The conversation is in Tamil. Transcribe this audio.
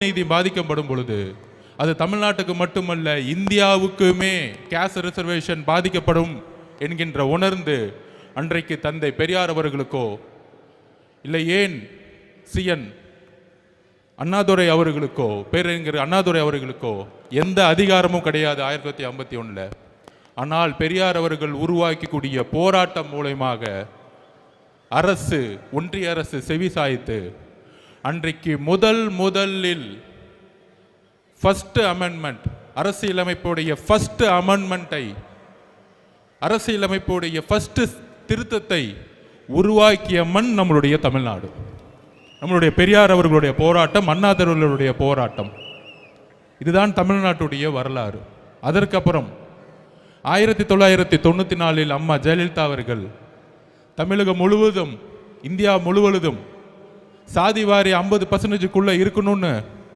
நீதி பாதிக்கப்படும் பொழுது அது தமிழ்நாட்டுக்கு மட்டுமல்ல இந்தியாவுக்குமே கேஸ்ட் ரிசர்வேஷன் பாதிக்கப்படும் என்கின்ற உணர்ந்து அன்றைக்கு தந்தை பெரியார் அவர்களுக்கோ இல்லை ஏன் சிஎன் அண்ணாதுரை அவர்களுக்கோ பேரறிஞர் அண்ணாதுரை அவர்களுக்கோ எந்த அதிகாரமும் கிடையாது 1951. ஆனால் பெரியார் அவர்கள் உருவாக்கக்கூடிய போராட்டம் மூலமாக அரசு ஒன்றிய அரசு செவி சாய்த்து அன்றைக்கு முதலில் ஃபர்ஸ்ட் அமெண்ட்மெண்ட் அரசியலமைப்புடைய ஃபர்ஸ்ட் அமெண்ட்மெண்ட்டை அரசியலமைப்புடைய ஃபர்ஸ்ட் திருத்தத்தை உருவாக்கிய மண் நம்மளுடைய தமிழ்நாடு. நம்மளுடைய பெரியார் அவர்களுடைய போராட்டம், அண்ணாதுரையுடைய போராட்டம், இதுதான் தமிழ்நாட்டுடைய வரலாறு. அதற்கப்புறம் 1994 அம்மா ஜெயலலிதா அவர்கள் தமிழகம் முழுவதும் இந்தியா முழுவதும் சாதிவாரி 50% இருக்கணும்னு